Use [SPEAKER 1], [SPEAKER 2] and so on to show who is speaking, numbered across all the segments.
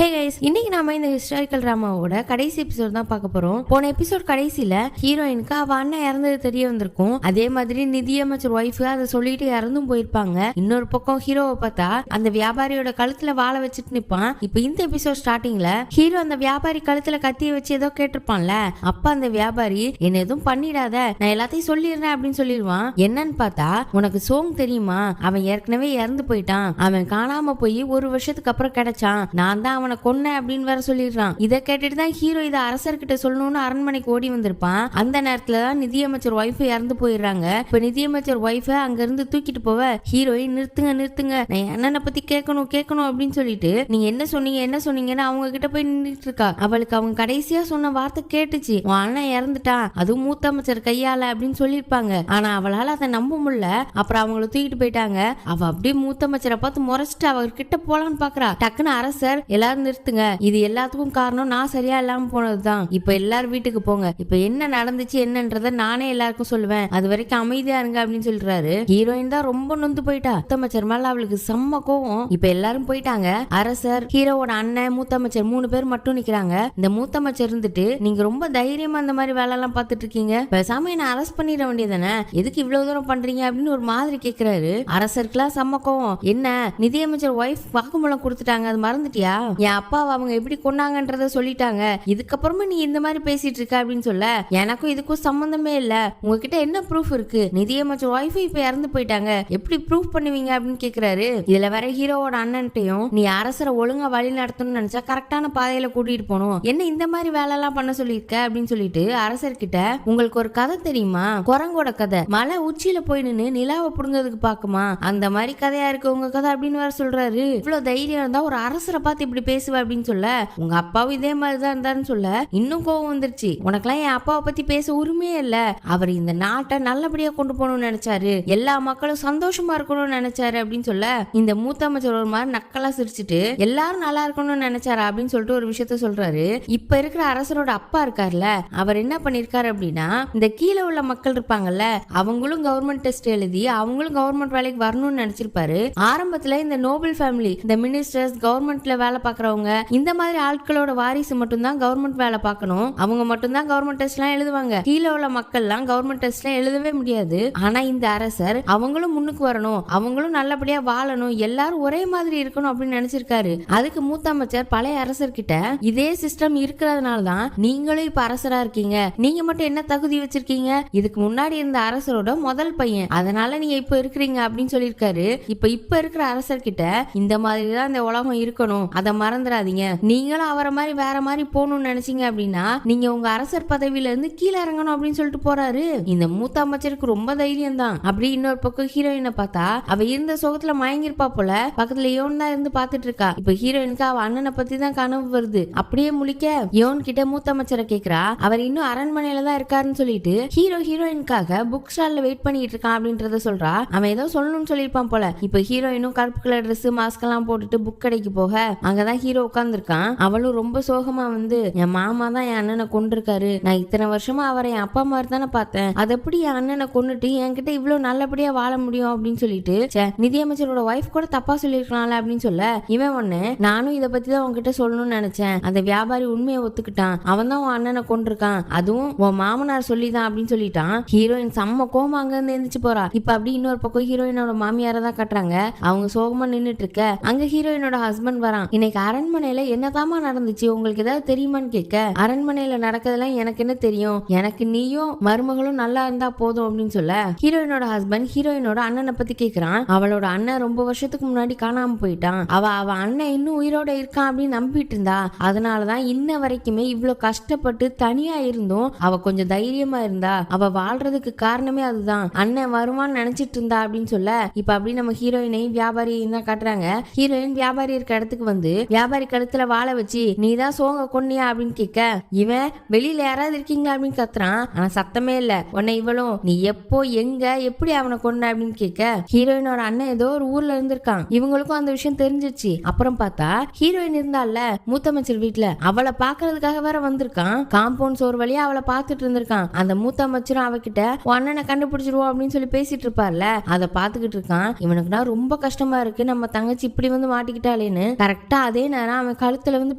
[SPEAKER 1] Hey guys, இன்னைக்கு நாம இந்த ஹிஸ்டாரிக்கல் டிராமாவோட கடைசி எபிசோட் தான் பார்க்க போறோம். போன எபிசோட் கடைசியில ஹீரோயினுக்கு அவ அண்ணன் இறந்தது தெரிய வந்திருக்கும். அதே மாதிரி நிதியமைச்சர் ஒய்ஃப் அதை சொல்லிட்டு இறந்தும் போயிருப்பாங்க. இன்னொரு பக்கம் ஹீரோவை பார்த்தா அந்த வியாபாரியோட கழுத்துல வாழை வச்சுட்டு நிப்பான். இப்ப இந்த எபிசோட் ஸ்டார்டிங்ல ஹீரோ அந்த வியாபாரி கழுத்துல கத்திய வச்சு ஏதோ கேட்டிருப்பான்ல. அப்ப அந்த வியாபாரி என்ன எதுவும் பண்ணிடாத, நான் எல்லாத்தையும் சொல்லிடுறேன் அப்படின்னு சொல்லிடுவான். என்னன்னு பார்த்தா, உனக்கு சோங் தெரியுமா, அவன் ஏற்கனவே இறந்து போயிட்டான், அவன் காணாம போய் ஒரு வருஷத்துக்கு அப்புறம் கிடைச்சான், நான் தான் அவனை கொன்ன அப்படின்னு வேற சொல்லிடுறான். இதை கேட்டுட்டு தான் ஹீரோ இதை அரசர்கிட்ட சொல்லணும்னு அரண்மனைக்கு ஓடி வந்திருப்பான். அந்த நேரத்துல தான் நிதியமைச்சர் ஒய்ஃப் இறந்து போயிடுறாங்க. இப்ப நிதியமைச்சர் ஒய்ஃப அங்க இருந்து தூக்கிட்டு போவ ஹீரோயின் நிறுத்துங்க நான் என்னென்ன பத்தி கேட்கணும் அப்படின்னு சொல்லிட்டு நீங்க என்ன சொன்னீங்கன்னு அவங்க கிட்ட போய் நின்றுட்டு இருக்கா. அவளுக்கு அவங்க கடைசியா சொன்ன வார்த்தை கேட்டுச்சு, உன் அண்ணன் இறந்துட்டான், அதுவும் மூத்த அமைச்சர் கையால அப்படின்னு சொல்லியிருப்பாங்க. ஆனா அவளால அதை நம்ப முடியல. அப்புறம் அவங்கள தூக்கிட்டு போயிட்டாங்க. அவ அப்படியே மூத்த அமைச்சரை பார்த்து முறைச்சிட்டு அவர்கிட்ட போலான்னு பாக்குறா. டக்குன்னு அரசர் எல்லாரும் நிறுத்துங்க, இது எல்லாத்துக்கும் காரணம் நான் சரியா இல்லாம போனதுதான், இப்ப எல்லாரும் வீட்டுக்கு போங்க, இப்ப என்ன நடந்துச்சு என்னன்றத நானே எல்லாருக்கும் சொல்லுவேன், அது வரைக்கும் அமைதியா இருங்க அப்படின்னு சொல்றாரு. ஹீரோயின் தான் ரொம்ப நொந்து போயிட்டா. மூத்தமைச்சர் மேல அவளுக்கு செம்ம கோவம். இப்ப எல்லாரும் போயிட்டாங்க. அரசர், ஹீரோவோட அண்ணன், மூத்தமைச்சர் 3 பேர் மட்டும் நிக்கிறாங்க. இந்த மூத்தமைச்சர் இருந்துட்டு, நீங்க ரொம்ப தைரியமா அந்த மாதிரி வேலை எல்லாம் பாத்துட்டு இருக்கீங்க, பேசாம என்ன அரெஸ்ட் பண்ணிட வேண்டியதானே, எதுக்கு இவ்வளவு தூரம் பண்றீங்க அப்படின்னு ஒரு மாதிரி கேக்குறாரு. அரசருக்குலாம் செம்ம கோவம். என்ன நிதியமைச்சர் ஒய்ஃப் வாக்குமூலம் கொடுத்துட்டாங்க, அது மறந்துட்டியா, என் அப்பாவை அவங்க எப்படி கொண்டாங்கன்றத சொல்லிட்டாங்க, இதுக்கப்புறமா நீ இந்த மாதிரி பேசிட்டு இருக்க அப்படின்னு சொல்ல, எனக்கும் இதுக்கும் சம்பந்தமே இல்ல, உங்ககிட்ட என்ன ப்ரூஃப் இருக்கு, நிதியமைச்சர் ஒய்ஃப் இப்ப இறந்து போயிட்டாங்க, எப்படி ப்ரூஃப் பண்ணுவீங்க அப்படின்னு கேக்குறாரு. இதுல வேற ஹீரோவோட அண்ணன்ட்டையும், நீ அரசரை ஒழுங்கா வழி நடத்தணும்னு நினைச்சா கரெக்டான பாதையில கூட்டிட்டு போகணும், என்ன இந்த மாதிரி வேலை எல்லாம் பண்ண சொல்லியிருக்க அப்படின்னு சொல்லிட்டு அரசர்கிட்ட, உங்களுக்கு ஒரு கதை தெரியுமா, குரங்கோட கதை, மலை உச்சியில போய் நின்று நிலாவை புடுங்கிறதுக்கு பாக்குமா, அந்த மாதிரி கதையா இருக்கு உங்க கதை அப்படின்னு வேற சொல்றாரு. இவ்வளவு தைரியம் இருந்தா ஒரு அரசரை பார்த்து இப்படி பேசுவ அப்படின்னு சொல்ல, உங்க அப்பாவும் இதே மாதிரிதான் இருந்தாருன்னு சொல்ல இன்னும் கோவம் வந்துருச்சு. உனக்கெல்லாம் என் அப்பாவை பத்தி பேச உரிமையே இல்ல, அவர் இந்த நாட்டை நல்லபடியா கொண்டு போகணும்னு நினைச்சாரு, எல்லா மக்களும் சந்தோஷமா இருக்கணும்னு நினைச்சாரு அப்படின்னு சொல்ல, இந்த மூத்த அமைச்சர் ஒரு மாதிரி நக்கலா சிரிச்சுட்டு, எல்லாரும் நல்லா இருக்கணும்னு நினைச்சாரா அப்படின்னு சொல்லிட்டு ஒரு விஷயத்த சொல்றாரு. இப்ப இருக்கிற அரசரோட அப்பா இருக்காருல்ல, அவர் என்ன பண்ணிருக்காரு அப்படின்னா, இந்த கீழே உள்ள மக்கள் இருப்பாங்கல்ல, அவங்களும் கவர்மெண்ட் டெஸ்ட் எழுதி அவங்களும் கவர்மெண்ட் வேலைக்கு வரணும்னு நினைச்சிருப்பாரு. ஆரம்பத்துல இந்த நோபல் ஃபேமிலி, இந்த மினிஸ்டர்ஸ், கவர்மெண்ட்ல வேலை பாக்குறவங்க, இந்த மாதிரி ஆட்களோட வாரிசு மட்டும் தான் கவர்மெண்ட் வேலை பார்க்கணும், அவங்க மட்டும் தான் கவர்மெண்ட் டெஸ்ட் எல்லாம் எழுதுவாங்க, கீழே உள்ள மக்கள் எல்லாம் கவர்மெண்ட் டெஸ்ட் எல்லாம் எழுதவே முடியாது. ஆனா இந்த அரசர் அவங்களும் முன்னுக்கு வரணும், அவங்களும் நல்லபடியா வாழணும், எல்லாரும் ஒரே மாதிரி இருக்கணும் அப்படின்னு நினைச்சிருக்காரு. அதுக்கு மூத்த அமைச்சர் பழைய அரசர் கிட்ட, இதே சிஸ்டம் இருக்கிறதுனாலதான் நீங்களும் இப்ப அரசரா இருக்கீங்க, நீங்க மட்டும் என்ன தகுதி வச்சிருக்கீங்க, இதுக்கு முன்னாடி இருந்த அரசரோட முதல் பையன், அதனால நீங்க இப்ப இருக்கிறீங்க அப்படின்னு சொல்லியிருக்காரு. இப்ப இருக்கிற அரசர் கிட்ட, இந்த மாதிரிதான் இந்த உலகம் இருக்கணும், அதை மறந்துடாதீங்க, நீங்களும் அவரை மாதிரி வேற மாதிரி போகணும்னு நினைச்சீங்க அப்படின்னா நீங்க உங்க அரசர் பதவியில இருந்து கீழே இறங்கணும் அப்படின்னு சொல்லிட்டு போறாரு. இந்த மூத்த அமைச்சருக்கு ரொம்ப தைரியம் தான். அப்படி இன்னொரு பக்கம் ஹீரோயினை பார்த்தா, அவ இருந்த சோகத்துல மயங்கிருப்பா போல, பக்கத்துல யோன் தான் இருந்து பாத்துட்டு இருக்கா. இப்ப ஹீரோயினுக்கு அவ அண்ணனை பத்தி தான் கனவு வருது. அப்படியே முழிக்க யோன் கிட்ட மூத்த அமைச்சரை கேக்குறா, அவர் இன்னும் அரண்மனையில தான் இருக்காருன்னு சொல்லிட்டு ஹீரோயினுக்காக புக் ஸ்டால்ல வெயிட் பண்ணிட்டு இருக்கான் அப்படின்றத சொல்றா. அவன் ஏதோ சொல்லணும்னு சொல்லியிருப்பான் போல. இப்ப ஹீரோயினும் கருப்பு கலர் ட்ரெஸ், மாஸ்க் எல்லாம் போட்டுட்டு புக் கடைக்கு போக, அங்கதான் ஹீரோ உட்கார்ந்துருக்கான். அவளும் ரொம்ப சோகமா வந்து, என் மாமா தான் என் அண்ணனை கொண்டிருக்காரு, நான் இத்தனை வருஷமா அவரை என் அப்பா மாதிரி தானே பார்த்தேன், அது எப்படி என் அண்ணனை கொண்டுட்டு என்கிட்ட இவ்வளவு நல்லபடியா வாழ முடியும் அப்படின்னு சொல்லிட்டு, நிதியமைச்சரோட ஒய்ஃப் கூட தப்பா சொல்லிருக்கலாம்ல அப்படின்னு சொல்ல, இவன் ஒண்ணு, நானும் இதை பத்தி தான் உன்கிட்ட சொல்லணும்னு நினைச்சேன், அந்த வியாபாரி உண்மையை ஒத்துக்கிட்டான், அவன் தான் உன் அண்ணனை கொண்டிருக்கான், அதுவும் உன் மாமனார் சொல்லிதான் அப்படின்னு சொல்லிட்டான். ஹீரோயின் செம்ம கோமா அங்க இருந்து எந்திரிச்சு போறா. இப்ப அப்படி இன்னொரு பக்கம் ஹீரோயினோட மாமியார தான் கட்டுறாங்க. அவங்க சோகமா நின்னுட்டு இருக்க, அங்க ஹீரோயினோட ஹஸ்பண்ட் வரான். இன்னைக்கு அரண்மனையில என்னதாமா நடந்துச்சு, உங்களுக்கு ஏதாவது தெரியுமான்னு கேட்க, அரண்மனையில நடக்கிறதெல்லாம் எனக்கு என்ன தெரியும், எனக்கு நீயும் மருமகளும் நல்லா இருந்தா போதும் அப்படின்னு சொல்ல, ஹீரோயினோட ஹஸ்பண்ட் ஹீரோயினோட அண்ணனை பத்தி கேக்குறான். அவளோட அண்ணன் ரொம்ப வருஷத்துக்கு முன்னாடி காணாம போயிட்டான், அவ அண்ணன் இன்னும் உயிரோட இருக்கான் அப்படின்னு நம்பிட்டு இருந்தா, அதனாலதான் இன்ன வரைக்குமே இவ்வளவு கஷ்டப்பட்டு தனியா இருந்தும் அவ கொஞ்சம் தைரியமா இருந்தா, அவ வாழ்றதுக்கு காரணமே அதுதான், அண்ணன் வருவான்னு நினைச்சிட்டு இருந்தா அப்படின்னு சொல்ல, இப்ப அப்படி நம்ம ஹீரோயினையும் வியாபாரியையும் தான் காட்டுறாங்க. ஹீரோயின் வியாபாரி இருக்க இடத்துக்கு வந்து வியாபாரி கழுத்துல வாழை வச்சு, நீதான் சோங்க கொன்னியா அப்படின்னு கேட்க, இவன் வெளியில யாராவது இருக்கீங்களா அப்படின்னு கத்துறான். ஆனா சத்தமே இல்ல. உன்னை இவளும், நீ எப்போ எங்க எப்படி அவனை கொன்ன அப்படின்னு கேட்க, ஹீரோயினோட அண்ணன் ஏதோ ஒரு ஊர்ல இருந்திருக்கான், இவங்களுக்கும் அந்த விஷயம் தெரிஞ்சிருச்சு. அப்புறம் பார்த்தா ஹீரோயின் இருந்தால மூத்தமைச்சர் வீட்டுல, அவளை பாக்குறதுக்காக வேற வந்திருக்கான். காம்பவுண்ட் சோர் வழியா அவளை பாத்துட்டு இருந்திருக்கான். அந்த மூத்த அமைச்சரும் அவகிட்ட, உன் அண்ணனை கண்டுபிடிச்சிருவோம் அப்படின்னு சொல்லி பேசிட்டு இருப்பார்ல, அதை பாத்துக்கிட்டு இருக்கான். இவனுக்குனா ரொம்ப கஷ்டமா இருக்கு, நம்ம தங்கச்சி இப்படி வந்து மாட்டிக்கிட்டாலேன்னு. கரெக்டா அதே நேரம் அவன் கழுத்துல வந்து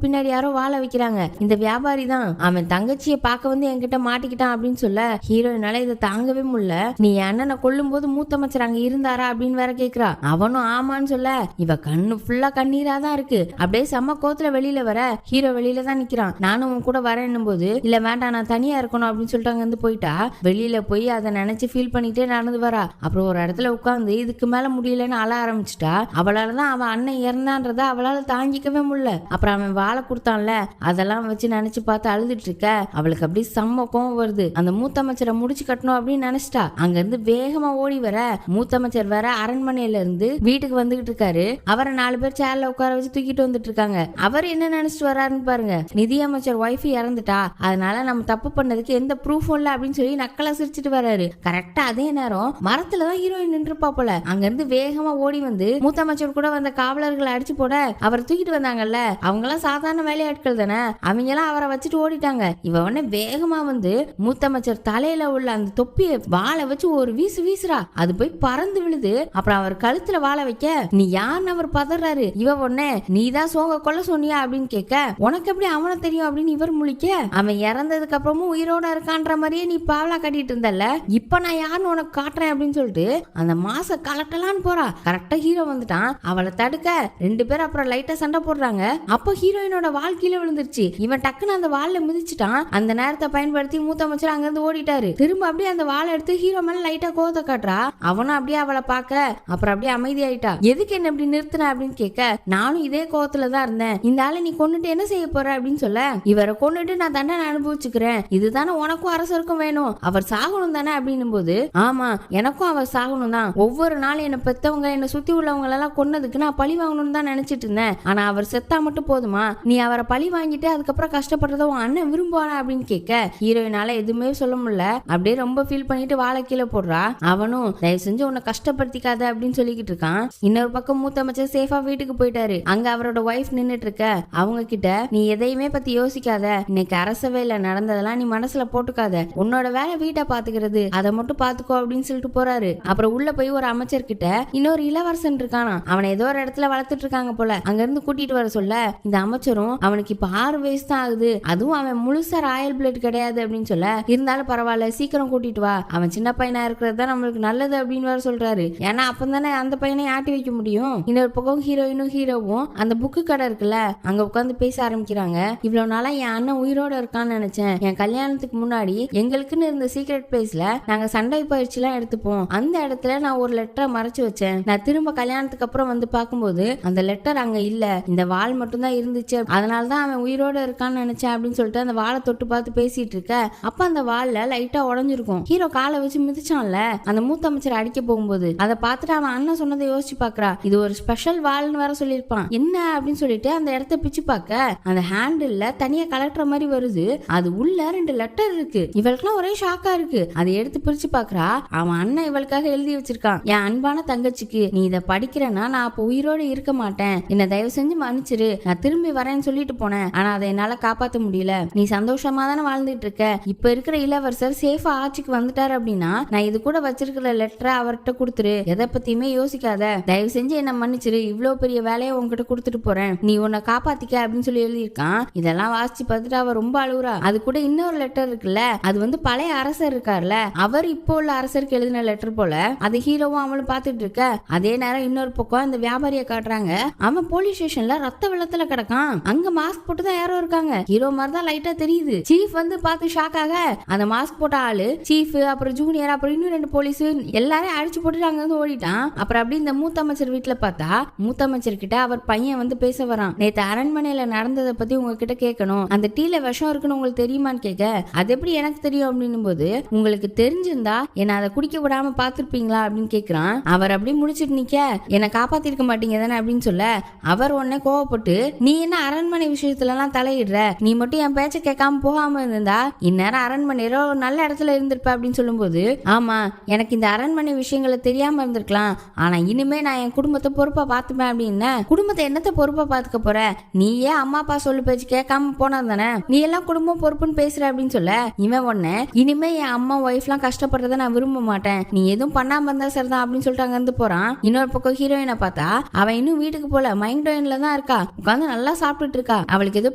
[SPEAKER 1] பின்னாடி யாரோ வாழ வைக்கிறாங்க. இந்த வியாபாரி தான் அவன் தங்கச்சியை பார்க்க வந்து என்கிட்ட மாட்டிக்கிட்டான் அப்படின்னு சொல்ல ஹீரோயினால இதை தாங்கவே முடியல. நீ அண்ணனை கொல்லும் போது மூத்த மச்சர் அங்க இருந்தாரா அப்படின்னு வேற கேக்குறா. அவனும் ஆமான்னு சொல்ல இவ கண்ணு ஃபுல்லா கண்ணீரா தான் இருக்கு. அப்படியே செம்ம கோத்துல வெளியில வர ஹீரோ வெளியில தான் நிக்கிறான். நானும் உன் கூட வரேன்னும் போது இல்ல வேண்டாம் நான் தனியா இருக்கணும் அப்படின்னு சொல்லிட்டு அங்க இருந்து போயிட்டா. வெளியில போய் அதை நினைச்சு ஃபீல் பண்ணிட்டே நடந்து வரா. அப்புறம் ஒரு இடத்துல உட்காந்து இதுக்கு மேல முடியலன்னு அழ ஆரம்பிச்சுட்டா. அவளாலதான் அவன் அண்ணன் இறந்தான்றத அவளால தாங்கிக்கவே முடியல. அப்புறம் அவன் வாழை கொடுத்தான்ல அதெல்லாம் வச்சு நினைச்சு பார்த்து அழுதுட்டு இருக்க அவளுக்கு அப்படி செம்ம கோவம் வருது. அந்த மூத்த அமைச்சரை முடிச்சு கட்டணும் அப்படின்னு நினைச்சிட்டா. அங்க இருந்து வேகமா ஓடி வர மூத்த அமைச்சர் வேற அரண்மனையில இருந்து வீட்டுக்கு வந்துகிட்டு இருக்காரு. அவரை 4 பேர் சேர்ல உட்கார வச்சு தூக்கிட்டு வந்துட்டு இருக்காங்க. அவர் என்ன நினைச்சிட்டு வர்றாருன்னு பாருங்க. நிதியமைச்சர் ஒய்ஃப் இறந்துட்டா, அதனால நம்ம தப்பு பண்ணதுக்கு எந்த ப்ரூஃபும் இல்ல அப்படின்னு சொல்லி நக்கலா சிரிச்சிட்டு வர்றாரு. கரெக்டா அதே நேரம் மரத்துலதான் ஹீரோயின் நின்றுப்பா போல. அங்க இருந்து வேகமா ஓடி வந்து மூத்த அமைச்சர் கூட வந்த காவலர்களை அடிச்சு போட அவர் தூக்கிட்டு வந்தாங்கல்ல அவங்க எல்லாம் சாதாரண வேலையாட்கள் தானே, அவங்க எல்லாம் அவரை வச்சுட்டு ஓடிட்டாங்க. இவ உடனே வேகமா வந்து மூத்த அமைச்சர் தலையில உள்ள அந்த தொப்பியை வாழை வச்சு ஒரு வீசு வீசுறா. அது போய் பறந்து விழுது. அப்புறம் அவர் கழுத்துல வாழை வைக்க நீ யாருன்னு அவர் பதறாரு. இவ உடனே நீதான் சோக கொல்ல சொன்னியா அப்படின்னு கேட்க உனக்கு எப்படி அவனை தெரியும் அப்படின்னு இவர் முழிக்க அவன் இறந்ததுக்கு அப்புறமும் உயிரோட இருக்கான்ற மாதிரியே நீ பாவலா கட்டிட்டு இருந்தல்ல, இப்ப நான் யாருன்னு உனக்கு காட்டுறேன் அப்படின்னு சொல்லிட்டு அந்த மாச கலட்டலான்னு போறா. கரெக்டா ஹீரோ வந்துட்டான். அவளை தடுக்க 2 பேர் அப்புறம் லைட்டா சண்டை போடுறாங்க. அப்போ ஹீரோயினோட வால் கீழே விழுந்துருச்சு. இவன் டக்குன்னு அந்த வால்ல மிதிச்சுட்டான். அந்த நேரத்தை பயன்படுத்தி மூத்த அமைச்சர் அங்க இருந்து ஓடிட்டாரு. திரும்ப அப்படியே அந்த வாழை எடுத்து ஹீரோ மேல லைட்டா கோவத்தை காட்டுறா. அவனும் அப்படியே அவளை பார்க்க அப்புறம் அப்படியே அமைதியாயிட்டா. எதுக்கு என்ன இப்படி நிறுத்தின அப்படின்னு கேட்க நானும் இதே கோவத்துல தான் இருந்தேன். இந்த ஆளை நீ கொண்டுட்டு என்ன செய்ய போற அப்படின்னு சொல்ல இவரை கொண்டுட்டு நான் தண்டனை அனுபவிச்சுக்கிறேன். இதுதானே உனக்கும் அரசருக்கும் வேணும், அவர் சாகணும் தானே அப்படின்னும் போது ஆமா எனக்கும் அவர் சாகணும் தான். ஒவ்வொரு நாளும் என்ன பெத்தவங்க என்ன சுத்தி உள்ளவங்க எல்லாம் கொன்னதுக்கு நான் பழி வாங்கணும்னு தான் நினைச்சிட்டு இருந்தேன். ஆனா அவர் செத்தா மட்டும் போதுமா, நீ அவரை பழி வாங்கிட்டு அதுக்கப்புறம் கஷ்டப்படுறத உன் அண்ணன் விரும்புவானா அப்படின்னு கேட்க ஹீரோயினால எதுவுமே சொல்ல முடியல. அப்படியே ரொம்ப ஃபீல் பண்ணிட்டு வாழை கீழே போடுறா. அவனும் தயவு செஞ்சு உன்னை கஷ்டப்படுத்திக்காத அப்படின்னு சொல்லிக்கிட்டு இருக்கான். இன்னொரு பக்கம் மூத்த அமைச்சர் சேஃபா வீட்டுக்கு போயிட்டாரு. அங்க அவரோட ஒய்ஃப் நின்னுட்டு இருக்க அவங்க கிட்ட நீ எதையுமே பத்தி யோசிக்காத, இன்னைக்கு அரசவையில நடந்ததெல்லாம் நீ மனசுல போட்டுக்காத, உன்னோட வேலை வீட்டை பாத்துக்கிறது அதை மட்டும் பாத்துக்கோ அப்படின்னு சொல்லிட்டு போறாரு. அப்புறம் உள்ள போய் ஒரு அமைச்சர் கிட்ட இன்னொரு இளவரசன் இருக்கானா, அவனை ஏதோ ஒரு இடத்துல வளர்த்துட்டு இருக்காங்க போல, அங்க இருந்து கூட்டிட்டு வர சொல்ல இந்த அமைச்சரும் அவனுக்கு இப்ப 6 வயசு தான் ஆகுது, அதுவும் அவன் முழுசா ராயல் பிளட் கிடையாது அப்படின்னு சொல்ல இருந்தாலும் பரவாயில்ல சீக்கிரம் கூட்டிட்டு வா, அவன் சின்ன பையனா இருக்கிறது தான் நம்மளுக்கு நல்லது அப்படின்னு வேற சொல்றாரு. ஏன்னா அப்பதானே அந்த பையனை ஆட்டி வைக்க முடியும். இன்னொரு பக்கம் ஹீரோயினும் ஹீரோவும் அந்த புக்கு கடை இருக்குல்ல அங்க உட்காந்து பேச ஆரம்பிக்கிறாங்க. இவ்வளவு நாளா என் அண்ணன் உயிரோட இருக்கான்னு நினைச்சேன். என் கல்யாணத்துக்கு முன்னாடி எங்களுக்குன்னு இருந்த சீக்ரெட் பிளேஸ்ல நாங்க சண்டை பயிற்சி எல்லாம் எடுத்துப்போம். அந்த இடத்துல நான் ஒரு லெட்டரை மறைச்சு வச்சேன். நான் திரும்ப கல்யாணத்துக்கு அப்புறம் வந்து பார்க்கும்போது அந்த லெட்டர் அங்க இல்ல, இந்த வாள் மட்டும் தான் இருந்துச்சு. அதனாலதான் அவன் உயிரோட இருக்கான்னு நினைச்சேன் அப்படின்னு சொல்லிட்டு அந்த வாழை தொட்டு பார்த்து பேசிட்டு இருக்க அப்ப அந்த வாள்ல லைட்டா உடஞ்சிருக்கும். ஹீரோ காலை வச்சு மிதிச்சான்ல அந்த மூத்த அமைச்சர் அடிக்க போகும்போது அதை பார்த்துட்டு அவன் அண்ணன் சொன்னதை யோசிச்சு பாக்குறா. இது ஒரு ஸ்பெஷல் வால்னு வேற சொல்லியிருப்பான். என்ன அப்படின்னு சொல்லிட்டு அந்த இடத்த பிச்சு பார்க்க அந்த ஹேண்டில்ல தனியா கலெக்டர் மாதிரி வருது. அது உள்ள 2 லெட்டர் இருக்கு. இவளுக்குலாம் ஒரே ஷாக்கா இருக்கு. அதை எடுத்து பிரிச்சு பாக்குறா. அவன் அண்ணன் இவளுக்காக எழுதி வச்சிருக்கான். என் அன்பான தங்கச்சிக்கு நீ இதை படிக்கிறேன்னா நான் அப்ப உயிரோட இருக்க மாட்டேன், என்ன தயவு செஞ்சு மன்னிச்சிரு, நான் திரும்பி வரேன்னு சொல்லிட்டு போனேன், ஆனா அதை என்னால காப்பாத்த முடியல, நீ சந்தோஷமா தானே வாழ்ந்துட்டு இருக்க, இப்ப இருக்கிற இளவரசர் சேஃபா ஆட்சிக்கு வந்துட்டாரு அப்படின்னா நான் இது கூட வச்சிருக்கிற லெட்டரை அவர்கிட்ட கொடுத்துரு, எதை பத்தியுமே யோசிக்காத, தயவு செஞ்சு என்ன மன்னிச்சிரு, இவ்வளவு பெரிய வேலையை உங்ககிட்ட கொடுத்துட்டு போறேன், நீ உன்னை காப்பாத்திக்க அப்படின்னு சொல்லி எழுதியிருக்கான். இதெல்லாம் வாசிச்சு பார்த்துட்டு அவ ரொம்ப அழுகுறா. அது கூட இன்னொரு லெட்டர் இருக்குல்ல அது வந்து பழைய அரசர் இருக்கார்ல அவர் இப்போ உள்ள அரசருக்கு எழுதின லெட்டர் போல. அது ஹீரோவும் அவளும் பார்த்துட்டு இருக்க அதே நேரம் இன்னொரு பக்கம் இந்த வியாபாரியை காட்டுறாங்க. அவன் போலீஸ் ஸ்டேஷன்ல ரத்த வெள்ளத்துல கிடக்கான். அங்க மாஸ்க் போட்டு தான் யாரோ இருக்காங்க. ஹீரோ மாதிரி தான் லைட்டா தெரியுது. சீஃப் வந்து பார்த்து ஷாக் ஆக அந்த மாஸ்க் போட்ட ஆளு சீஃப் அப்புறம் ஜூனியர் அப்புறம் இன்னும் 2 போலீஸ் எல்லாரையும் அடிச்சு போட்டு அங்க வந்து ஓடிட்டான். அப்புறம் அப்படி இந்த மூத்த அமைச்சர் வீட்டுல பார்த்தா மூத்த அமைச்சர் கிட்ட அவர் பையன் வந்து பேச வரான். நேத்து அரண்மனையில நடந்ததை பத்தி உங்ககிட்ட கேட்கணும், அந்த டீல விஷம் இருக்குன்னு உங்களுக்கு தெரியுமான்னு கேட்க அது எப்படி எனக்கு தெரியும் அப்படின்னும் போது உங்களுக்கு தெரிஞ்சிருந்தா என்ன அதை குடிக்க விடாம பாத்துருப்பீங்களா அப்படின்னு கேக்குறான். அவர் அப்படி முடிச்சிட்டு நிக்க என்ன காப்பாத்திருக்க மாட்டீங்க தானே அப்படின்னு சொல்ல அவர் உடனே கோவப்பட்டு நீ என்ன அரண்மனை விஷயத்துல எல்லாம் தலையிடுற, நீ மட்டும் என் பேச்ச கேட்காம போகாம இருந்தா இந்நேரம் அரண்மனையில ஒரு நல்ல இடத்துல இருந்திருப்ப அப்படின்னு சொல்லும் போது ஆமா எனக்கு இந்த அரண்மனை விஷயங்களை தெரியாம இருந்திருக்கலாம், ஆனா இனிமே நான் என் குடும்பத்தை பொறுப்பா பாத்துப்பேன் அப்படின்னு. குடும்பத்தை என்னத்த பொறுப்பா பாத்துக்க போற, நீ ஏன் அம்மா அப்பா சொல்லு பேச்சு கேட்காம போனா தானே, நீ எல்லாம் குடும்பம் பொறுப்புன்னு பேசுற அப்படின்னு சொல்ல இவன் ஒண்ணு இனிமே என் அம்மா ஒய்ஃப் எல்லாம் கஷ்டப்படுறத நான் விரும்ப மாட்டேன், நீ எதுவும் பண்ணாம இருந்தா சரிதான் அப்படின்னு சொல்லிட்டு அங்க இருந்து போறான். இன்னொரு பக்கம் ஹீரோயினை பார்த்தா அவன் இன்னும் வீட்டுக்கு போல மைண்ட் தான் இருக்கா, உட்காந்து நல்லா சாப்பிட்டுட்டு இருக்கா. அவளுக்கு ஏதோ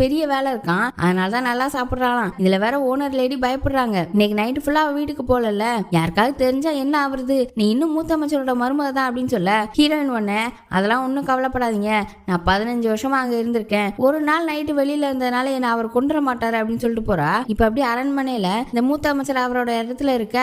[SPEAKER 1] பெரிய வேலை இருக்கான், அதனாலதான் நல்லா சாப்பிடுறாளாம். இதுல வேற ஓனர் லேடி பயப்படுறாங்க. இன்னைக்கு நைட்டு ஃபுல்லா அவ வீட்டுக்கு போகல, யாருக்காவது தெரிஞ்சா என்ன ஆகுறது, நீ இன்னும் மூத்த அமைச்சரோட மருமக தான் அப்படின்னு சொல்ல ஹீரோயின் ஒண்ணு அதெல்லாம் ஒன்னும் கவலைப்படாதீங்க, நான் 15 வருஷமா அங்க இருந்திருக்கேன், ஒரு நாள் நைட்டு வெளியில இருந்ததுனால என்ன அவர் கொண்டுற மாட்டாரு அப்படின்னு சொல்லிட்டு போறா. இப்ப அப்படி அரண்மனையில இந்த மூத்த அமைச்சர் அவரோட இடத்துல இருக்க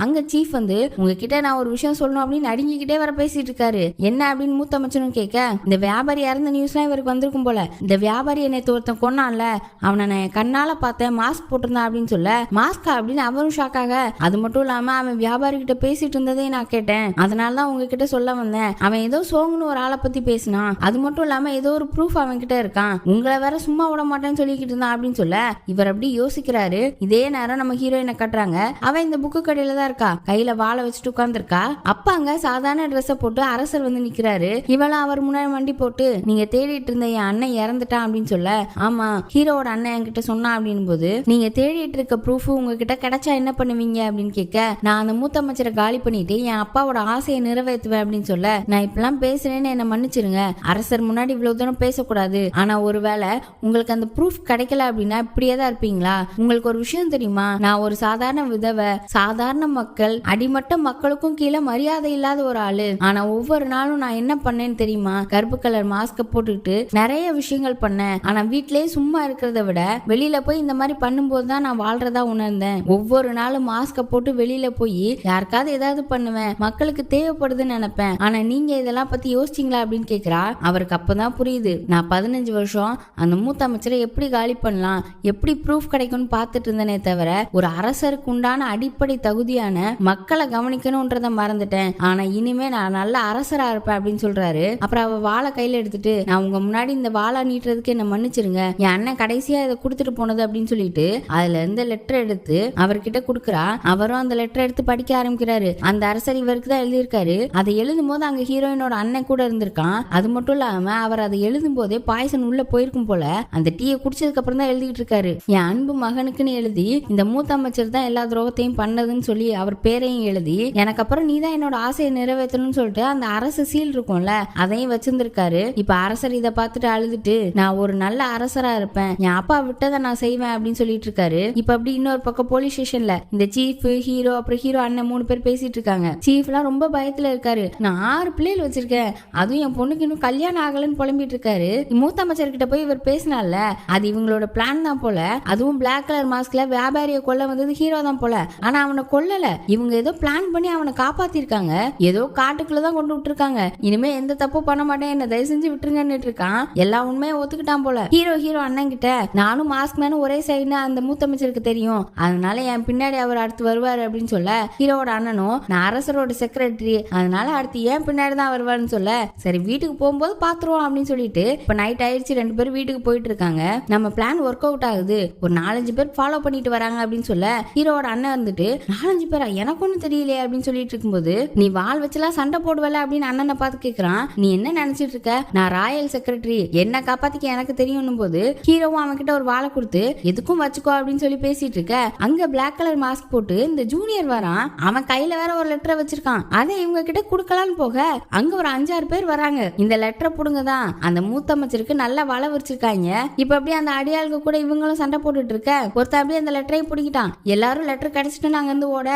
[SPEAKER 1] அங்க சீஃப் வந்து உங்ககிட்ட நான் ஒரு விஷயம் சொல்லணும் அப்படின்னு நடுங்கிக்கிட்டே வர பேசிட்டு இருக்காரு. என்ன அப்படின்னு மூத்த அமைச்சரும் கேட்க, இந்த வியாபாரி இறந்த நியூஸ்லாம் இவருக்கு வந்திருக்கும் போல, இந்த வியாபாரி என்னை ஒருத்தன் கொன்னான்ல அவனை நான் கண்ணால பார்த்தேன், மாஸ்க் போட்டிருந்தான் அப்படின்னு சொல்ல மாஸ்கா அப்படின்னு அவரும் ஷாக் ஆக, அது மட்டும் இல்லாம அவன் வியாபாரி கிட்ட பேசிட்டு இருந்ததே நான் கேட்டேன், அதனாலதான் உங்ககிட்ட சொல்ல வந்தேன், அவன் ஏதோ சோங்குன்னு ஒரு ஆளை பத்தி பேசினான், அது மட்டும் இல்லாம ஏதோ ஒரு ப்ரூஃப் அவன் கிட்ட இருக்கான், உங்களை வேற சும்மா விட மாட்டேன்னு சொல்லிக்கிட்டு இருந்தான் அப்படின்னு சொல்ல இவர் அப்படி யோசிக்கிறாரு. இதே நேரம் நம்ம ஹீரோயினை கட்டுறாங்க. அவன் இந்த புக்கு கடையில தான் இருக்கா, கையில வாழை வச்சுட்டு உட்கார்ந்துருக்கா. அப்ப அங்க சாதாரண ட்ரெஸ்ஸை போட்டு அரசர் வந்து நிக்கிறாரு. இவளும் அவர் முன்னாடி வண்டி போட்டு நீங்க தேடிட்டு இருந்த என் அண்ணன் இறந்துட்டான் அப்படின்னு சொல்ல, ஆமா ஹீரோவோட அண்ணன் என்கிட்ட சொன்னா அப்படின்னு போது, நீங்க தேடிட்டு இருக்க ப்ரூஃப் உங்ககிட்ட கிடைச்சா என்ன பண்ணுவீங்க அப்படின்னு கேட்க, நான் அந்த மூத்த அமைச்சரை காலி பண்ணிட்டு என் அப்பாவோட ஆசையை நிறைவேற்றுவேன் அப்படின்னு சொல்ல, நான் இப்பெல்லாம் பேசுறேன்னு என்ன மன்னிச்சிருங்க, அரசர் முன்னாடி இவ்வளவு தூரம் பேசக்கூடாது, ஆனா ஒருவேளை உங்களுக்கு அந்த ப்ரூஃப் கிடைக்கல அப்படின்னா இப்படியே தான் இருப்பீங்களா, உங்களுக்கு ஒரு விஷயம் தெரியுமா, நான் ஒரு சாதாரண விதவை, சாதாரண மக்கள் அடிமட்ட மக்களுக்கும் கீழே மரியாதை இல்லாத ஒரு ஆளு, ஆனா ஒவ்வொரு நாளும் நான் என்ன பண்ணேன்னு தெரியுமா, கருப்பு கலர் மாஸ்க போட்டுக்கிட்டு நிறைய விஷயங்கள் பண்ணேன், ஆனா வீட்லயே சும்மா இருக்கிறத விட வெளியில போய் இந்த மாதிரி பண்ணும்போது தான் நான் வாழ்றதா உணர்ந்தேன், ஒவ்வொரு நாளும் மாஸ்க போட்டு வெளியில போய் யாருக்காவது ஏதாவது பண்ணுவேன், மக்களுக்கு தேவைப்படுதுன்னு நினைப்பேன், ஆனா நீங்க இதெல்லாம் பத்தி யோசிச்சீங்களா அப்படின்னு கேக்குறா. அவருக்கு அப்பதான் புரியுது, நான் 15 வருஷம் அந்த மூத்த அமைச்சரை எப்படி காலி பண்ணலாம், எப்படி ப்ரூஃப் கிடைக்கும்னு பார்த்துட்டு இருந்தேனே தவிர ஒரு அரசருக்கு உண்டான அடிப்படை தகுதியான மக்களை கவனிக்கணும்ன்றத மறந்துட்டேன், ஆனா இனிமே நான் நல்ல அரசரா இருப்பேன் அப்படின்னு சொல்றாரு. அப்புறம் அவ வாழை கையில எடுத்துட்டு, நான் உங்க முன்னாடி இந்த வாழை நீட்டுறதுக்கு என்ன மன்னிச்சிருங்க, என் அண்ணன் கடைசியா இதை கொடுத்துட்டு போனது அப்படின்னு சொல்லிட்டு அதுல இருந்து லெட்டர் எடுத்து அவர்கிட்ட கொடுக்குறா. அவரும் அந்த லெட்டர் எடுத்து படிக்க ஆரம்பிக்கிறாரு. அந்த அரசர் இவருக்கு தான் எழுதியிருக்காரு. அதை எழுதும் போது அங்க ஹீரோயினோட அண்ணன் கூட இருந்திருக்கான். அது மட்டும் இல்லாம அவர் அதை எழுதும் போதே பாய்சன் உள்ள போயிருக்கும் போல, அந்த டீயை குடிச்சதுக்கு அப்புறம் தான் எழுதிட்டு இருக்காரு. என் அன்பு மகனுக்குன்னு எழுதி இந்த மூத்த அமைச்சர் தான் எல்லா துரோகத்தையும் பண்ணதுன்னு சொல்லி அவர் பேரையும் எழுதி, எனக்கு அப்புறம் நீ தான் என்னோட ஆசையை நிறைவேற்றணும்னு சொல்லிட்டு அந்த அரசு சீல் இருக்கும்ல அதையும் வச்சிருந்திருக்காரு. இப்ப அரசர் இதை பார்த்துட்டு அழுதுட்டு, நான் ஒரு நல்ல அரசரா இருப்பேன், என் அப்பா விட்டதை நான் செய்வேன் அப்படின்னு சொல்லிட்டு இருக்காரு. இப்ப அப்படி இன்னொரு பக்கம் போலீஸ் ஸ்டேஷன்ல இந்த சீஃப், ஹீரோ, அப்புறம் ஹீரோ அண்ணன் 3 பேர் பேசிட்டு இருக்காங்க. சீஃப் எல்லாம் ரொம்ப பயத்துல இருக்காரு. நான் 6 பிள்ளைகள் வச்சிருக்கேன், அதுவும் என் பொண்ணுக்கு இன்னும் கல்யாணம் ஆகலன்னு புலம்பிட்டு இருக்காரு. மூத்த அமைச்சர் கிட்ட போய் இவர் பேசினால அது இவங்களோட பிளான் தான் போல, அதுவும் பிளாக் கலர் மாஸ்க்ல வியாபாரியை கொல்ல வந்தது ஹீரோ தான் போல, ஆனா அவனை கொல்லல, இவங்க ஏதோ பிளான் பண்ணி அவனை காப்பாத்திருக்காங்க, ஏதோ காட்டுக்குள்ளதான் கொண்டு விட்டுருக்காங்க, இனிமே எந்த தப்பு பண்ண மாட்டேன், என்ன தயவு செஞ்சு விட்டுருங்கன்னு இருக்கான். எல்லா உண்மையை ஒத்துக்கிட்டான் போல. ஹீரோ அண்ணன் கிட்ட நானும் மாஸ்க் மேனும் ஒரே சைடுன்னு அந்த மூத்த அமைச்சருக்கு தெரியும், அதனால என் பின்னாடி அவர் அடுத்து வருவாரு அப்படின்னு சொல்ல, ஹீரோவோட அண்ணனும் நான் அரசரோட செக்ரட்டரி, அதனால அடுத்து ஏன் பின்னாடி தான் வருவாருன்னு சொல்ல, சரி வீட்டுக்கு போகும்போது பாத்துருவோம் அப்படின்னு சொல்லிட்டு இப்ப நைட் ஆயிடுச்சு, 2 பேரும் வீட்டுக்கு போயிட்டு இருக்காங்க. நம்ம பிளான் ஒர்க் அவுட் ஆகுது, ஒரு 4-5 பேர் ஃபாலோ பண்ணிட்டு வராங்க அப்படின்னு சொல்ல, ஹீரோவோட அண்ணன் வந்துட்டு 4-5 பேரா எனக்கு ஒன்னும் தெரியலையே அப்படின்னு சொல்லிட்டு இருக்கும்போது, நீ வால் வச்சுலாம் சண்டை போடுவல அப்படின்னு அண்ணனை பார்த்து கேக்குறான். நீ என்ன நினைச்சிட்டு இருக்க, நான் ராயல் செக்ரட்டரி, என்ன காப்பாத்திக்க எனக்கு தெரியும் போது ஹீரோவும் அவன் கிட்ட ஒரு வாழை கொடுத்து எதுக்கும் வச்சுக்கோ அப்படின்னு சொல்லி பேசிட்டு இருக்க, அங்க பிளாக் கலர் மாஸ்க் போட்டு இந்த ஜூனியர் வரான். அவன் கையில வேற ஒரு லெட்டரை வச்சிருக்கான். அதை இவங்க கிட்ட குடுக்கலான்னு போக அங்க ஒரு 5-6 பேர் வராங்க. இந்த லெட்டரை புடுங்க தான் அந்த மூத்த அமைச்சருக்கு நல்லா வலை வச்சிருக்காங்க. இப்ப அப்படியே அந்த அடியாளுக்கு கூட இவங்களும் சண்டை போட்டுட்டு இருக்க, ஒருத்த அப்படியே அந்த லெட்டரை பிடிக்கிட்டான். எல்லாரும் லெட்டர் கிடைச்சிட்டு நாங்க இருந்து ஓட,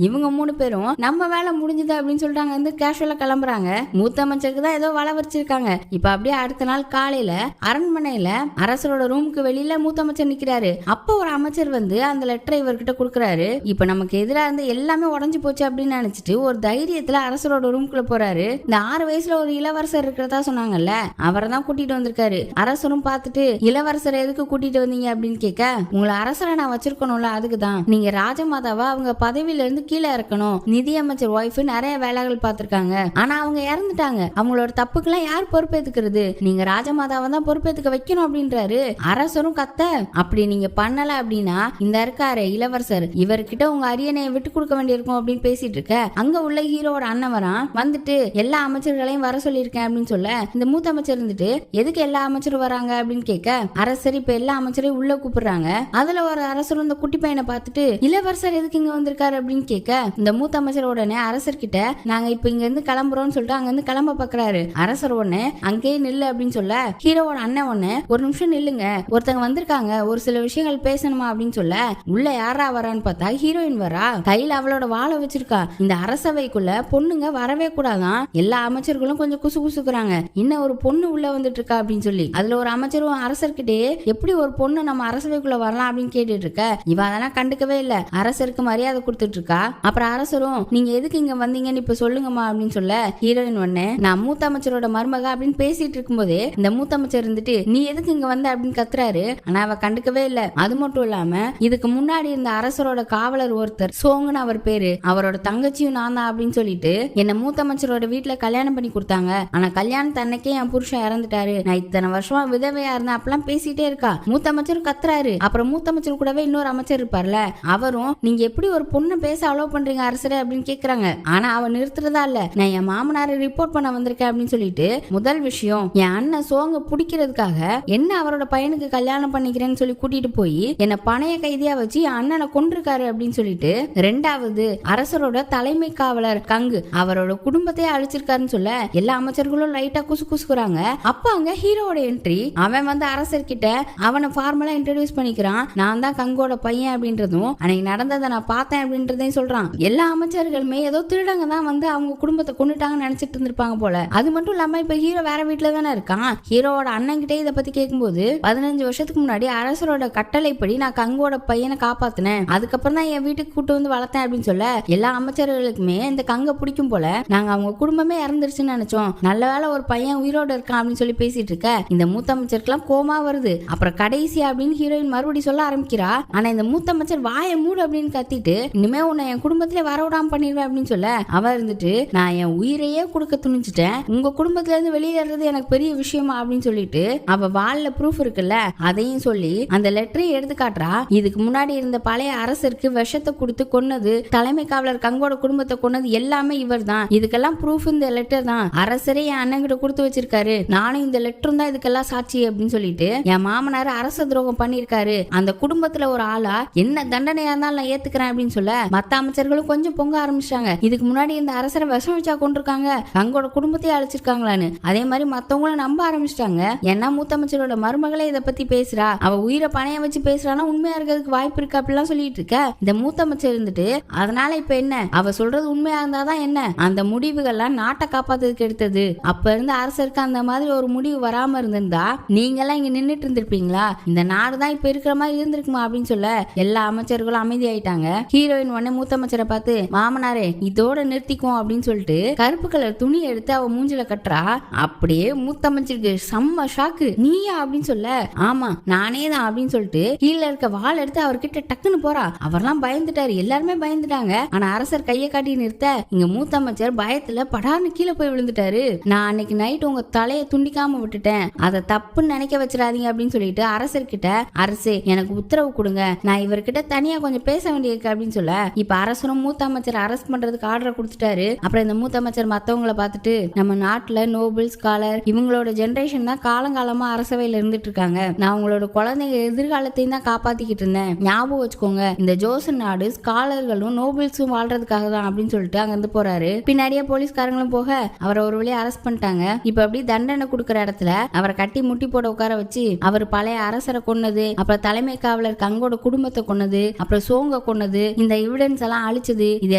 [SPEAKER 1] இவங்க 3 பேரும் நம்ம வேலை முடிஞ்சது அப்படின்னு சொல்லிட்டு அங்க இருந்து கேஷுவலா கிளம்புறாங்க. மூத்த அமைச்சருக்கு தான் ஏதோ வலை வச்சிருக்காங்க. இப்ப அப்படியே அடுத்த நாள் காலையில அரண்மனையில அரசரோட ரூமுக்கு வெளியில மூத்த அமைச்சர் நிக்கிறாரு. அப்ப ஒரு அமைச்சர் வந்து அந்த லெட்டரை இவர்கிட்ட கொடுக்குறாரு. இப்ப நமக்கு எதிராக இருந்து எல்லாமே உடஞ்சு போச்சு அப்படின்னு நினைச்சிட்டு ஒரு தைரியத்துல அரசரோட ரூம்குள்ள போறாரு. இந்த 6 வயசுல ஒரு இளவரசர் இருக்கிறதா சொன்னாங்கல்ல, அவரை தான் கூட்டிட்டு வந்திருக்காரு. அரசரும் பார்த்துட்டு, இளவரசரை எதுக்கு கூட்டிட்டு வந்தீங்க அப்படின்னு கேட்க, உங்களை அரசரை நான் வச்சிருக்கணும்ல, அதுக்குதான், நீங்க ராஜமாதாவா அவங்க பதவியில இருந்து கீழே இறக்கணும், நிதியமைச்சர் ஒய்ஃப் நிறைய வேலைகள் பார்த்திருக்காங்க, ஆனா அவங்க இறந்துட்டாங்க, அவங்களோட தப்புக்கெல்லாம் யார் பொறுப்பேத்துக்கிறது, நீங்க ராஜமாதாவை தான் பொறுப்பேத்துக்க வைக்கணும் அப்படின்றாரு. அரசரும் கத்த, அப்படி நீங்க பண்ணல அப்படின்னா இந்த இருக்காரு இளவரசர், இவர்கிட்ட உங்க அரியணையை விட்டு கொடுக்க வேண்டியிருக்கும் அப்படின்னு பேசிட்டு இருக்க, அங்க உள்ள ஹீரோட அண்ணன் வரான். வந்துட்டு எல்லா அமைச்சர்களையும் வர சொல்லியிருக்கேன் அப்படின்னு சொல்ல, இந்த மூத்த அமைச்சர் இருந்துட்டு எதுக்கு எல்லா அமைச்சரும் வராங்க அப்படின்னு கேட்க, அரசர் இப்ப எல்லா அமைச்சரையும் உள்ள கூப்பிடுறாங்க. அதுல ஒரு அரசர் இந்த குட்டி பையனை பார்த்துட்டு, இளவரசர் எதுக்கு இங்க வந்திருக்காரு அப்படின்னு கேட்க, இந்த மூத்த அமைச்சர் உடனே அரசர் கிட்ட நாங்க இப்ப இங்க இருந்து கிளம்புறோம்னு சொல்லிட்டு அங்க இருந்து கிளம்ப பாக்குறாரு. அரசர் உடனே அங்கேயே நில்லு
[SPEAKER 2] அப்படின்னு சொல்ல ஹீரோவோட அண்ணன் ஒண்ணு ஒரு நிமிஷம் நில்லுங்க, ஒருத்தங்க வந்திருக்காங்க, ஒரு சில விஷயங்கள் பேசணுமா அப்படின்னு சொல்ல உள்ள யாரா வரான்னு பார்த்தா ஹீரோயின் வரா. கையில அவளோட வாழை வச்சிருக்கா. இந்த அரசவைக்குள்ள பொண்ணுங்க வரவே கூடாதான், எல்லா அமைச்சர்களும் கொஞ்சம் குசு குசுக்குறாங்க, இன்னும் ஒரு பொண்ணு உள்ள வந்துட்டு இருக்கா அப்படின்னு சொல்லி. அதுல ஒரு அமைச்சரும் அரசர்கிட்டே எப்படி ஒரு பொண்ணு நம்ம அரசவைக்குள்ள வரலாம் அப்படின்னு கேட்டுட்டு இருக்க. இவ அதெல்லாம் கண்டுக்கவே இல்ல, அரசருக்கு மரியாதை கொடுத்துட்டு இருக்கா. அப்புறம் அரசரும் நீங்க எதுக்கு இங்க வந்தீங்கன்னு இப்ப சொல்லுங்கம்மா அப்படின்னு சொல்ல ஹீரோயின் ஒண்ணு நான் மூத்த அமைச்சரோட மருமக அப்படின்னு பேசிட்டு இருக்கும்போதே இந்த மூத்த அமைச்சர் இருந்துட்டு நீ எதுக்கு இங்க வந்த அப்படின்னு கத்துறாரு. ஆனா அவ கண்டுக்கவே இல்ல. அது மட்டும் இல்லாம இதுக்கு முன்னாடி இந்த அரசரோட காவலர் ஒருத்தர் சோங்குன்னு அவர் பேரு, அவரோட தங்கச்சியும் நான் தான் அப்படின்னு சொல்லிட்டு என்ன மூத்த அமைச்சரோட வீட்டுல கல்யாணம் பண்ணி கொடுத்தாங்க. ஆனா கல்யாணம் தன்னைக்கே என் புருஷன் இறந்துட்டாரு, நான் இத்தனை வருஷமா விதவையா இருந்தேன் அப்பெல்லாம் பேசிட்டே இருக்கா. மூத்த அமைச்சர் கத்துறாரு. அப்புறம் மூத்த அமைச்சர் கூடவே இன்னொரு அமைச்சர் இருப்பார்ல, அவரும் நீங்க எப்படி ஒரு பொண்ணு பேச அலோவ் பண்றீங்க அரசரே அப்படின்னு கேக்குறாங்க. ஆனா அவ நிறுத்துறதா இல்ல, நான் என் மாமனாரை ரிப்போர்ட் பண்ண வந்திருக்கேன் அப்படின்னு சொல்லிட்டு முதல் விஷயம் என் அண்ணன் சோங்க பிடிக்கிறதுக்காக என்ன அவரோட பையனுக்கு கல்யாணம் பண்ணிக்கிறேன்னு சொல்லி கூட்டிட்டு போய் என்ன பணைய கைதியா வச்சு என் அண்ணனை கொண்டிருக்காரு அப்படின்னு சொல்லிட்டு, ரெண்டாவது அரசரோட தலைமை காவலர் கங்கு அவரோட குடும்பத்தையே அழிச்சிருக்காருன்னு சொல்ல எல்லா அமைச்சர்களும் லைட்டா குசு குசுக்குறாங்க. அப்ப அங்க ஹீரோட என்ட்ரி. அவன் வந்து அரசர்கிட்ட அவனை ஃபார்மலா இன்ட்ரோடியூஸ் பண்ணிக்கிறான், நான் தான் கங்கோட பையன் அப்படின்றதும் அன்னைக்கு நடந்ததை நான் பார்த்தேன் அப்படின்றதையும் சொல்றான். எல்லா அமைச்சர்களுமே ஏதோ திருடங்க தான் வந்து அவங்க குடும்பத்தை கொண்டுட்டாங்கன்னு நினைச்சிட்டு இருந்திருப்பாங்க போல. அது மட்டும் இல்லாம இப்ப ஹீரோ வேற வீட்டுல தானே இருக்கான். ஹீரோவோட அண்ணன் கிட்டே இதை பத்தி கேட்கும்போது 15 வருஷத்துக்கு முன்னாடி அரசரோட கட்டளைப்படி நான் கங்கோட பையனை காப்பாத்தினேன், அதுக்கப்புறம் தான் என் வீட்டுக்கு கூட்டு வந்து வளர்த்தேன் அப்படின்னு சொல்ல எல்லா அமைச்சர்களுக்குமே இந்த கங்க பிடிக்கும் போல. நாங்க அவங்க குடும்பமே இறந்துருச்சுன்னு நினைச்சோம், நல்ல வேளை ஒரு பையன் உயிரோட இருக்கான் அப்படின்னு சொல்லி பேசிட்டு இருக்க இந்த மூத்த அமைச்சருக்குலாம் கோமா வருது. அப்புறம் கடைசி அப்படின்னு ஹீரோயின் மறுபடி சொல்ல ஆரம்பிக்கிறா. ஆனா இந்த மூத்த அமைச்சர் வாயை மூடு அப்படின்னு கத்திட்டு இனிமே உன்னை என் குடும்பத்திலே வரவிடாம பண்ணிடுவேன் அப்படின்னு சொல்ல அவ இருந்துட்டு நான் என் உயிரையே கொடுக்க துணிச்சிட்டேன், உங்க குடும்பத்துல இருந்து வெளியேறது எனக்கு பெரிய விஷயமா அப்படின்னு சொல்லிட்டு அவ வாள்ல ப்ரூஃப் இருக்குல்ல அதையும் சொல்லி அந்த லெட்டரை எடுத்து காட்டுறா. இதுக்கு முன்னாடி இருந்த பழைய அரசருக்கு விஷத்தை கொடுத்து கொன்னது, தலைமை காவலர் கங்கோட குடும்பத்தை கொன்னது எல்லாமே இவர் தான், இதுக்கெல்லாம் ப்ரூஃப் இந்த லெட்டர் தான், அரசரே என் அண்ணன் கிட்ட கொடுத்து வச்சிருக்காரு, நானும் இந்த லெட்டரும் தான் இதுக்கெல்லாம் சாட்சி அப்படின்னு சொல்லிட்டு என் மாமனார் அரச துரோகம் பண்ணிருக்காரு, அந்த குடும்பத்துல ஒரு ஆளா என்ன தண்டனையா இருந்தாலும் நான் ஏத்துக்கிறேன் அப்படின்னு சொல்ல மத்த அமைச்சர்களும் கொஞ்சம் பொங்க ஆரம்பிச்சிட்டாங்க. இதுக்கு முன்னாடி இந்த அரசரை விஷம் வச்சா கொண்டிருக்காங்க, கங்கோட குடும்பத்தையே அழிச்சிருக்காங்களான்னு. அதே மாதிரி மத்தவங்களும் நம்ப ஆரம்பிச்சிட்டாங்க. ஏன்னா மூத்த அமைச்சரோட மருமகளே இதை பத்தி பேசுறா, அவ உயிரை பணைய வச்சு பேசுறானா உண்மையா இருக்கிறதுக்கு வாய்ப்பு இருக்கு அப்படிலாம் சொல்லிட்டு இருக்க இந்த மூத்த அமைச்சர் இருந்துட்டு அதனால இப்ப என்ன, அவ சொல்றது உண்மையா இருந்தாதான் என்ன, அந்த முடிவுகள்லாம் நாட்டை காப்பாத்துறதுக்கு எடுத்தது, அப்ப இருந்து அரசருக்கு அந்த மாதிரி ஒரு முடிவு வராம இருந்திருந்தா நீங்க எல்லாம் இங்க நின்னுட்டு இருந்திருப்பீங்களா, இந்த நாடுதான் இப்ப இருக்கிற மாதிரி இருந்திருக்குமா அப்படின்னு சொல்ல எல்லா அமைச்சர்களும் அமைதி ஆயிட்டாங்க. ஹீரோயின் உடனே மூத்த அமைச்சரை பார்த்து மாமனாரே இதோட நிறுத்திக்கும் அப்படின்னு சொல்லிட்டு கருப்பு கலர் துணி எடுத்து அவ மூஞ்சில கட்டுறா. அப்படியே மூத்த அமைச்சருக்கு செம்ம ஷாக்கு, நீயா அப்படின்னு சொல்ல ஆமா நானே தான் அப்படின்னு சொல்லிட்டு கீழே இருக்க வாள் எடுத்து அவர்கிட்ட டக்குன்னு போறா. அவர்லாம் பயந்துட்டாரு, எல்லாருமே பயந்துட்டாங்க. ஆனா அரசர் கையை காட்டி நிறுத்த இங்க மூத்த அமைச்சர் பயத்துல படார்னு கீழே போய் விழுந்துட்டாரு. நான் அன்னைக்கு நைட் உங்க தலையை துண்டிக்காம விட்டுட்டேன், அதை தப்புன்னு நினைக்க வச்சிடாதீங்க அப்படின்னு சொல்லிட்டு அரசர்கிட்ட அரசே எனக்கு உத்தரவு கொடுங்க, நான் இவர்கிட்ட தனியா கொஞ்சம் பேச வேண்டியிருக்கு அப்படின்னு சொல்ல இப்ப அரசரும் மூத்த அமைச்சர் அரெஸ்ட் பண்றதுக்கு ஆர்டர் கொடுத்துட்டாரு. அப்புறம் இந்த மூத்த அமைச்சர் மத்தவங்களை பார்த்துட்டு நம்ம நாட்டுல நோபல் ஸ்காலர் இவங்களோட ஜெனரேஷன் தான் காலங்காலமா அரசவையில இருந்துட்டு இருக்காங்க, நான் உங்களோட குழந்தைங்க எதிர்காலத்தையும் தான் காப்பாத்திக்கிட்டு இருந்தேன், ஞாபகம் வச்சுக்கோங்க இந்த ஜோசன் நாடு ஸ்காலர்களும் நோபல்ஸும் வாழ்றதுக்காக தான் அப்படின்னு சொல்லிட்டு அங்க இருந்து போறாரு. பின்னாடியே போலீஸ்காரங்களும் போக அவரை ஒரு வழியா அரெஸ்ட் பண்ணிட்டாங்க. இப்ப அப்படி தண்டனை கொடுக்கற இடத்துல அவரை கட்டி முட்டி போட உட்கார வச்சு அவர் பழைய அரசரை கொன்னது, அப்புறம் தலைமை காவலர் கங்கோட குடும்பத்தை கொன்னது, அப்புறம் சோங்க கொன்னது, இந்த எவிடன்ஸ் எல்லாம் அழிச்சது, இது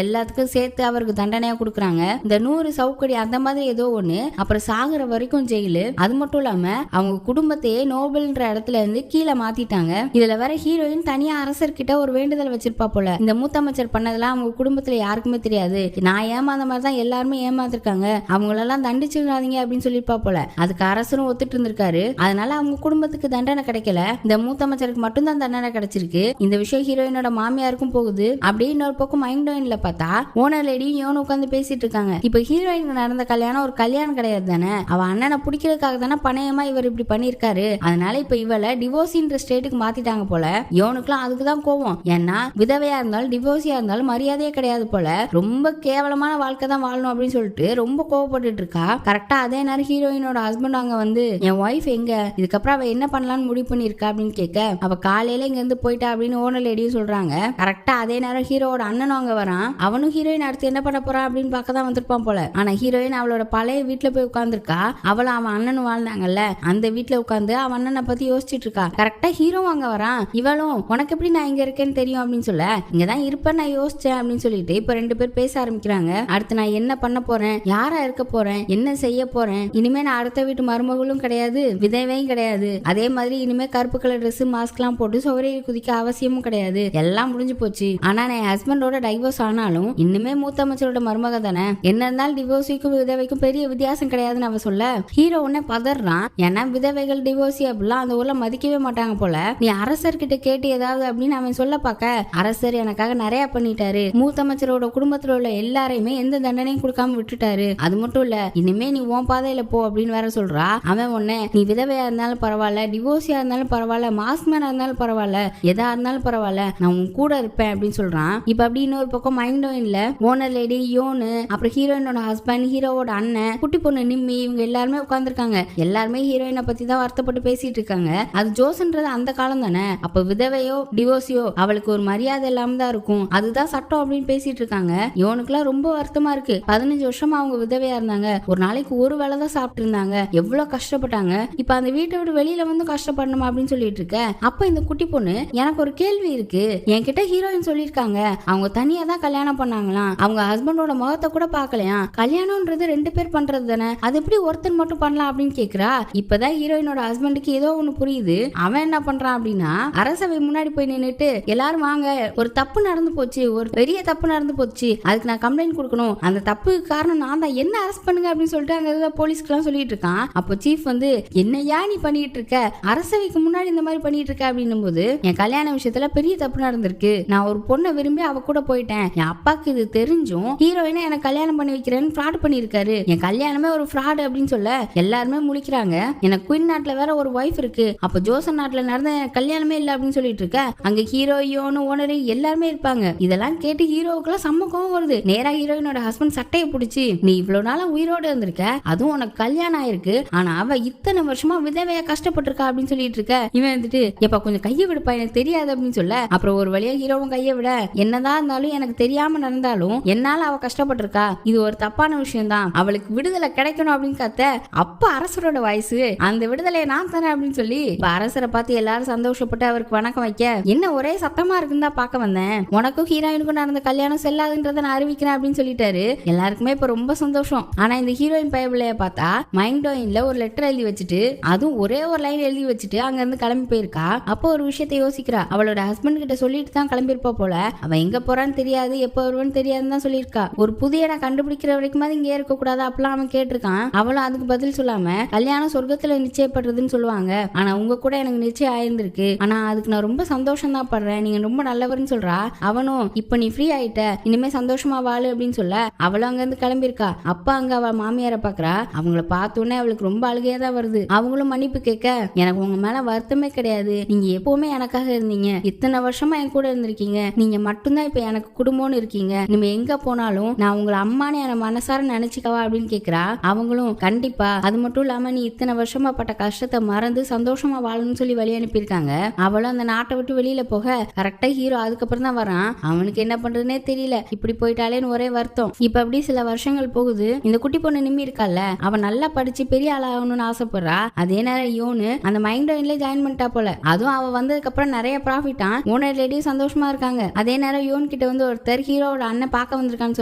[SPEAKER 2] எல்லாத்துக்கும் சேர்த்து அவருக்கு தண்டனையா கொடுக்குறாங்க. இந்த 100 சவுக்கடி அந்த மாதிரி ஏதோ ஒண்ணு, அப்புறம் சாகுற வரைக்கும் ஜெயிலு. அது மட்டும் இல்லாம அவங்க குடும்பத்தையே நோபல்ன்ற இடத்துல இருந்து கீழே மாத்திட்டாங்க. இதுல வேற ஹீரோயின் தனியா அரசர்கிட்ட ஒரு வேண்டுதல் வச்சிருப்பா போல, இந்த மூத்த அமைச்சர் பண்ணதெல்லாம் அவங்க குடும்பத்துல யாருக்குமே தெரியாது, நான் ஏமாந்த மாதிரி தான் எல்லாருமே ஏமாத்திருக்காங்க, அவங்களெல்லாம் தண்டிச்சிடாதீங்க அப்படின்னு சொல்லிருப்பா போல. அதுக்கு அரசரும் ஒத்துட்டு இருந்திருக்காரு. அதனால அவங்க குடும்பத்துக்கு தண்டனை கிடைக்கல, இந்த மூத்த அமைச்சருக்கு மட்டும் தான் தண்டனை கிடைச்சிருக்கு. இந்த விஷயம் ஹீரோயினோட மாமியாருக்கும் போகுது. அப்படியே இன்னொரு பக்கம் மைண்டோயின்ல பார்த்தா ஓனர் லேடியும் யோன் உட்காந்து பேசிட்டு இருக்காங்க. இப்ப ஹீரோயின் நடந்த கல்யாணம் ஒரு கல்யாணம் கிடையாது தானே, அவ அண்ணனை பிடிக்கிறதுக்காக தானே பணையமா இவர் இப்படி பண்ணிருக்காரு. அதனால இப்ப இவளை டிவோர்ஸ்ன்ற ஸ்டேட்டுக்கு மாத்திட்டாங்க போல. யோனுக்குலாம் அதுக்குதான் கோவம், ஏன்னா விதவையா இருந்தாலும் டிவோர்ஸியா இருந்தாலும் மரியாதையே கிடையாது போல, ரொம்ப கேவலமான வாழ்க்கை தான் வாழணும் அப்படின்னு சொல்லிட்டு ரொம்ப கோவப்பட்டு இருக்கா. கரெக்டா அதே நேரம் ஹீரோயினோட ஹஸ்பண்ட் அங்க வந்து என் ஒய்ஃப் எங்க, இதுக்கப்புறம் அவ என்ன பண்ணலாம்னு முடிவு பண்ணிருக்கா அப்படின்னு கேட்க அவ காலையில இங்க இருந்து போயிட்டா அப்படின்னு ஓனர் லேடியும் சொல்றாங்க. கரெக்டா அதே நேரம் ஹீரோட அண்ணனும் அங்க வரான். அவனும் ஹீரோயின் அடுத்து என்ன பண்ண போறான் அப்படின்னு பார்க்க தான் வந்திருப்பான் போல. ஆனா ஹீரோயின் அவளோட பழைய வீட்டுல போய் உட்கார்ந்துருக்கா. அவளை அவன் அண்ணனும் வாழ்ந்தாங்கல்ல அந்த வீட்டுல உட்காந்து அவன் அண்ணனை பத்தி யோசிச்சுட்டு இருக்கா. கரெக்டா ஹீரோ அங்க வரான். இவளும் உனக்கு எப்படி நான் இங்க இருக்கேன்னு தெரியும் அப்படின்னு சொல்ல, இங்கதான் இருப்பேன் நான் யோசிச்சேன் அப்படின்னு சொல்லிட்டு இப்ப 2 பேர் பேச ஆரம்பிக்கிறாங்க. அடுத்து நான் என்ன பண்ண போறேன், யாரா இருக்க போறேன், என்ன செய்ய போறேன், இனிமே நான் அடுத்த வீட்டு மருமகளும் கிடையாது, விதவையும் கிடையாது, அதே மாதிரி இனிமே கருப்பு கலர் ட்ரெஸ் மாஸ்க் எல்லாம் போட்டு சோறையை குதிக்க அவசியமும் கிடையாது, எல்லாம் முடிஞ்சு போச்சு. ஆனா நான் ஹஸ்பண்டோட டைவோர்ஸ் ஆனாலும் இன்னுமே மூத்த அமைச்சரோட மருமக தானே, என்ன இருந்தாலும் டிவோர்ஸுக்கும் விதவைக்கும் பெரிய வித்தியாசம் கிடையாதுன்னு அவ சொல்ல ஹீரோ உடனே பதறான். ஏன்னா விதவைகள் டிவோர்ஸி அப்படிலாம் அந்த ஊர்ல மதிக்கவே மாட்டாங்க போல, நீ அரசர்கிட்ட கேட்டு ஏதாவது அப்படின்னு அவன் சொல்ல பார்க்க, அரசர் எனக்காக நிறைய பண்ணிட்டாரு, மூத்த அமைச்சரோட குடும்பத்துல உள்ள எல்லாரையுமே எந்த தண்டனையும் கொடுக்காம விட்டுட்டாரு, அது மட்டும் இல்ல இனிமே நீ உன் பாதையில போ அப்படின்னு வேற சொல்றா. அவன் உடனே நீ விதவையா இருந்தாலும் பரவாயில்ல, டிவோர்ஸியா இருந்தாலும் பரவாயில்ல, மாஸ்மேனா இருந்தாலும் பரவாயில்ல, எதா இருந்தாலும் பரவாயில்ல, நான் உன் கூட இருப்பேன் அப்படின்னு சொல்றான். இப்ப அப்படி இன்னொரு பக்கம் மைண்டோயின்ல ஓனர் லேடி யோனு, அப்புறம் ஹீரோயினோட ஹஸ்பண்ட், ஹீரோவோட அண்ணன், குட்டி பொண்ணு நிம்மி, இவங்க எல்லாருமே உட்கார்ந்துருக்காங்க. எல்லாருமே ஹீரோயினை பத்தி தான் வருத்தப்பட்டு பேசிட்டு இருக்காங்க. அது ஜோஸ்ன்றது அந்த காலம் தானே, அப்ப விதவையோ டிவோர்ஸியோ அவளுக்கு ஒரு மரியாதை இல்லாம தான் இருக்கும், அதுதான் சட்டம் அப்படின்னு பேசிட்டு இருக்காங்க. யோனுக்குலாம் ரொம்ப வருத்தமா இருக்கு. 15 வருஷமா அவங்க விதவையா இருந்தாங்க, ஒரு நாளைக்கு ஒரு வேளை தான் சாப்பிட்டு இருந்தாங்க, எவ்வளவு கஷ்டப்பட்டாங்க, இப்ப அந்த வீட்டை விட்டு வெளியில வந்து கஷ்டப்படணுமா அப்படின்னு சொல்லிட்டு இருக்க. அப்ப இந்த குட்டி பொண்ணு எனக்கு ஒரு கேள்வி இருக்கு, என்கிட்ட ஹீரோயின் சொல்லிருக்காங்க அவங்க தனியா தான் கல்யாணம் பண்ணாங்களாம், அவங்க ஹஸ்பண்டோட முகத்தை கூட பாக்கலையா, கல்யாணம்ன்றது 2 பேர் பண்றது தானே, அது எப்படி ஒருத்தன் மட்டும் பண்ணலாம் அப்படின்னு கேக்குறா. இப்பதான் ஹீரோயினோட ஹஸ்பண்டுக்கு ஏதோ ஒண்ணு புரியுது. அவன் என்ன பண்றான் அப்படின்னா, அரசவை முன்னாடி போய் நின்னுட்டு எல்லாரும் வாங்க, ஒரு தப்பு நடந்து போச்சு, ஒரு பெரிய தப்பு நடந்து போச்சு, அதுக்கு நான் கம்ப்ளைண்ட் கொடுக்கணும், அந்த தப்புக்கு காரணம் நான் தான், என்ன அரெஸ்ட் பண்ணுங்க அப்படின்னு சொல்லிட்டு அங்க போலீஸ்க்கு எல்லாம் சொல்லிட்டு இருக்கான். அப்போ சீஃப் வந்து என்னையா நீ பண்ணிட்டு இருக்க, அரசவைக்கு முன்னாடி இந்த மாதிரி பண்ணிட்டு இருக்க அப்படின்னும் போது, என் கல்யாண விஷயத்துல பெரிய தப்பு நடந்திருக்கு, நான் ஒரு பொண்ணை விரும்பி அவ கூட போயிட்டேன், என் அப்பாக்கு இது தெரிஞ்சும் ஹீரோயினை எனக்கு கல்யாணம் பண்ணி வைக்கிறேன்னு ஃப்ராட் பண்ணிருக்காரு, என் கல்யாணமே ஒரு ஃப்ராட் அப்படின்னு சொல்ல எல்லாருமே முழிக்கிறாங்க. எனக்கு குயின் நாட்டுல வேற ஒரு ஒய்ஃப் இருக்கு, அப்ப ஜோசன் நாட்டுல நடந்த கல்யாணமே இல்ல அப்படின்னு சொல்லிட்டு இருக்க. அங்க ஹீரோ யோனு ஓனரு எல்லாருமே இருப்பாங்க. இதெல்லாம் கேட்டு ஹீரோவுக்குலாம் செம்ம கோவம் வருது. நேரா ஹீரோயினோட ஹஸ்பண்ட் சட்டையை பிடிச்சி, நீ இவ்வளவு நாளா உயிரோடு இருந்திருக்க, அதுவும் உனக்கு கல்யாணம் ஆயிருக்கு, ஆனா அவ இத்தனை வருஷமா விதவையா கஷ்டப்பட்டிருக்கா அப்படின்னு சொல்லிட்டு இருக்க. இவன் வந்துட்டு எப்ப கொஞ்சம் கையை விடுப்பா, எனக்கு தெரியாது அப்படின்னு சொல்ல, அப்புறம் ஒரு வழியா ஹீரோவும் கையை விட, என்னதான் இருந்தாலும் எனக்கு தெரியாம நடந்தாலும் என்னால அவ கஷ்டப்பட்டிருக்கா, இது ஒரு தப்பான விஷயம் தான், அவளுக்கு விடுதலை கிடைக்கணும் அப்படின்னு கத்த. அப்ப அரசரோட வயசு, அந்த விடுதலையை நான் தரேன் அப்படின்னு சொல்லி அரசரை பார்த்து எல்லாரும் சந்தோஷப்பட்டு அவருக்கு வணக்கம் வைக்க, என்ன ஒரே சத்தமா இருக்குன்னு தான் பார்க்க வந்தேன், உனக்கும் ஹீரோயினுக்கும் நடந்த கல்யாணம் செல்லாதுன்றத நான் அறிவிக்கிறேன் அப்படின்னு சொல்லிட்டாரு. எல்லாருக்குமே இப்ப ரொம்ப சந்தோஷம். ஆனா இந்த ஹீரோயின் பயபிள்ளைய பார்த்தா மைண்டோயின்ல ஒரு லெட்டர் எழுதி வச்சுட்டு, அதுவும் ஒரே ஒரு லைன் எழுதி வச்சுட்டு அங்க இருந்து கிளம்பி போயிருக்கா. அப்போ ஒரு விஷயத்தை யோசிக்கிறா, அவளோட ஹஸ்பண்ட் கிட்ட சொல்லிட்டு தான் கிளம்பிருப்பா போல, அவ எங்க போறான்னு தெரியாது, எப்ப வருவான்னு தெரியாதுன்னு தான் சொல்லியிருக்கா. ஒரு புதிய இடம் கண்டுபிடிக்கிற வரைக்கும் இங்கே இருக்க கூடாது அப்பெல்லாம் அவன் கேட்டிருக்கான். அவளும் அதுக்கு பதில் சொல்லாம, கல்யாணம் சொர்க்கத்துல நிச்சயப்படுறதுன்னு சொல்லுவாங்க, ஆனா உங்க கூட எனக்கு நிச்சயம் ஆயிருந்திருக்கு, ஆனா அதுக்கு நான் ரொம்ப சந்தோஷம் தான் படுறேன், நீங்க ரொம்ப நல்லவர்னு சொல்றா. அவனும் இப்ப நீ ஃப்ரீ ஆயிட்ட, இனிமே சந்தோஷமா வாழு அப்படின்னு சொல்ல அவளும் அங்க இருந்து கிளம்பிருக்கா. அப்ப அங்க அவ மாமியாரை பாக்குறா. அவங்கள பார்த்தோன்னே அவளுக்கு ரொம்ப அழுகையா தான் வருது. அவங்களும் மன்னிப்பு கேட்க, எனக்கு உங்க மேல வருத்தமே கிடையாது, நீங்க எப்பவுமே எனக்காக இருந்தீங்க, இத்தனை வருஷமா என் கூட இருந்திருக்கீங்க, நீங்க மட்டும்தான் இப்ப எனக்கு குடும்பம்னு இருக்கீங்க, நீங்க எங்க போனாலும் நான் உங்களை அம்மானு என மனசார நினைச்சுக்கவா அப்படின்னு கேக்குறா. அவங்களும் கண்டிப்பா, அது மட்டும் இல்லாம நீ இத்தனை வருஷமா பட்ட கஷ்டத்தை மறந்து சந்தோஷமா வாழணும்னு சொல்லி வழி அனுப்பியிருக்காங்க. அவளும் அந்த நாட்டை விட்டு வெளியில போக கரெக்டா ஹீரோ அதுக்கப்புறம் தான் வரான். அவனுக்கு என்ன பண்றதுனே தெரியல, இப்படி போயிட்டாலேன்னு ஒரே வருத்தம். இப்ப அப்படி சில வருஷங்கள் போகுது. இந்த குட்டி பொண்ணு நிம்மி இருக்கால, அவன் நல்லா படிச்சு பெரிய ஆளாகணும்னு ஆசைப்படுறா. அதே நேரம் யோனு அந்த மைண்டோயின்ல ஜாயின் பண்ணிட்டா போல, அதுவும் அவ வந்ததுக்கு அப்புறம் நிறைய ப்ராஃபிட்டா, ஓனர் லேடியும் சந்தோஷமா இருக்காங்க. அதே நேரம் யோன் கிட்ட வந்து ஒருத்தர் ஹீரோவோட அண்ணன் பார்க்க வந்திருக்கான்னு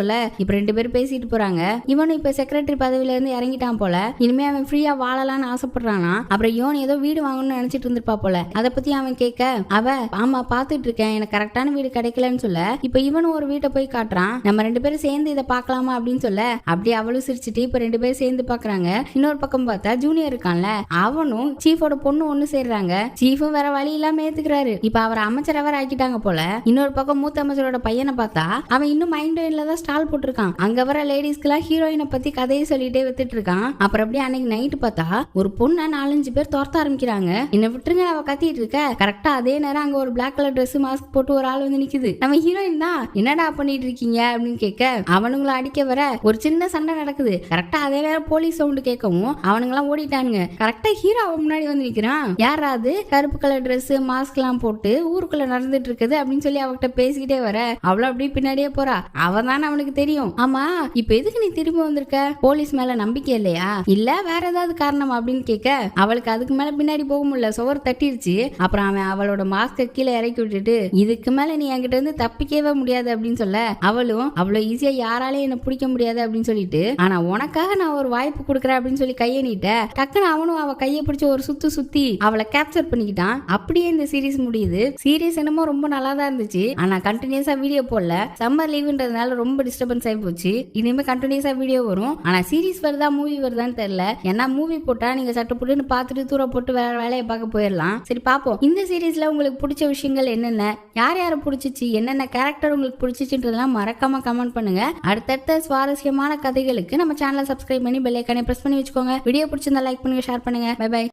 [SPEAKER 2] சொல்ல, இப்ப 2 பேரும் பேசிட்டு போறாங்க. இவனும் இப்ப செக்ரட்டரி பதவியில இருந்து இறங்கிட்டான் போல, இனிமே அவன் ஃப்ரீயா வாழலாம்னு ஆசைப்படுறானா. அப்புறம் யோன் ஏதோ வீடு வாங்கணும்னு நினைச்சிட்டு இருந்திருப்பா போல, அதை பத்தி அவன் கேட்க அவ ஆமா பாத்துட்டு இருக்கேன், எனக்கு கரெக்டான வீடு கிடைக்கலன்னு சொல்ல, இப்ப இவனும் ஒரு வீட்டை போய் காட்டுறான். நம்ம 2 பேரும் சேர்ந்து இதை பார்க்கலாமா அப்படின்னு சொல்ல, அப்படியே அவளும் சிரிச்சுட்டு இப்ப 2 பேரும் சேர்ந்து பாக்குறாங்க. இன்னொரு பக்கம் பார்த்தா ஜூனியர் இருக்கான்ல, அவனும் சீஃபோட பொண்ணு ஒண்ணு சேர்றாங்க. சீஃபும் வேற வழி இல்லாம ஏத்துக்கிறாரு. இப்ப அவர் அமைச்சர் அவர் ஆக்கிட்டாங்க போல. இன்னொரு பக்கம் மூத்த அமைச்சரோட பையனை பார்த்தா அவன் இன்னும் மைண்டோயின்ல தான் ஸ்டால் போட்டிருக்கான். அங்க வர லேடிஸ்க்கு எல்லாம் ஹீரோயினை பத்தி கதையை சொல்லிட்டே வித்துட்டு இருக்கான். அப்புறம் அப்படியே அன்னைக்கு நைட்டு பார்த்தா ஒரு பொண்ணை 4-5 பேர் துரத்த ஆரம்பிக்கிறாங்க. என்ன விட்டுருங்க அவ கத்திட்டு இருக்க. கரெக்டா அதே நேரம் அங்க ஒரு பிளாக் கலர் ட்ரெஸ் மாஸ்க் போட்டு ஒரு ஆள் வந்து நிக்குது. நம்ம ஹீரோயின் தான், என்னடா பண்ணிட்டு இருக்கீங்க அப்படின்னு கேட்க, அவனுங்களை அடிக்க வர ஒரு சின்ன சண்டை நடக்குது. கரெக்டா அதே நேரம் போலீஸ் சவுண்ட் கேட்கவும் அவனுங்கெல்லாம் ஓடிட்டானுங்க. கரெக்டா ஹீரோ முன்னாடி வந்து நிக்கிறான். யாராவது கருப்பு கலர் ட்ரெஸ் மாஸ்க் எல்லாம் போட்டு ஊருக்குள்ள நடந்துட்டு இருக்குது அப்படின்னு சொல்லி அவகிட்ட பேசிக்கிட்டே வர, அவளும் அப்படியே பின்னாடியே போறா. அவன் தானே அவனுக்கு தெரியும். ஆமா இப்ப எதுக்கு நீ திரும்பி வந்திருக்க, போலீஸ் மேல நம்பிக்கை இல்லையா? இல்ல இல்ல வேற ஏதாவது காரணம் அப்படின்னு கேட்க அவளுக்கு அதுக்கு மேல பின்னாடி போக முடியல, சுவர் தட்டிருச்சு. அப்புறம் அவன் அவளோட மாஸ்க கீழே இறக்கி விட்டுட்டு இதுக்கு மேல நீ என்கிட்ட இருந்து தப்பிக்கவே முடியாது அப்படின்னு சொல்ல அவளும் அவ்வளவு ஈஸியா யாராலையும் என்ன பிடிக்க முடியாது அப்படின்னு சொல்லிட்டு, ஆனா உனக்காக நான் ஒரு வாய்ப்பு கொடுக்குறேன் அப்படின்னு சொல்லி கையை நீட்ட டக்குன்னு அவனும் அவ கையை பிடிச்சி ஒரு சுத்தி அவளை கேப்சர் பண்ணிக்கிட்டான். அப்படியே இந்த சீரீஸ் முடியுது. சீரீஸ் என்னமோ ரொம்ப நல்லா தான் இருந்துச்சு, ஆனா கண்டினியூஸா வீடியோ போடல. சம்மர் லீவுன்றதுனால ரொம்ப டிஸ்டர்பன்ஸ் ஆகி போச்சு. இனிமே கண்டினியூஸா வீடியோ வரும், ஆனா சீரீஸ் வருதா மூவி வருதான்னு தெரியல. ஏன்னா மூவி போட்டா நீங்க சட்டு போட்டுன்னு பார்த்துட்டு தூர போட்டு வேற வேலையை பார்க்க போயிடலாம். சரி பாப்போம் இந்த சீரீஸ்ல உங்களுக்கு பிடிச்ச விஷயங்கள் என்னென்ன, யார் யாரை பிடிச்சிச்சு, என்னென்ன கேரக்டர் உங்களுக்கு பிடிச்சிச்சுன்றதெல்லாம் மறக்காம கமெண்ட் பண்ணுங்க. அடுத்தடுத்த சுவாரஸ்யமான கதைகளுக்கு நம்ம சேனலை சப்ஸ்கிரைப் பண்ணி பெல் ஐகானை பிரஸ் பண்ணி வச்சுக்கோங்க. வீடியோ பிடிச்சிருந்தா லைக் பண்ணுங்க, ஷேர் பண்ணுங்க. Bye by.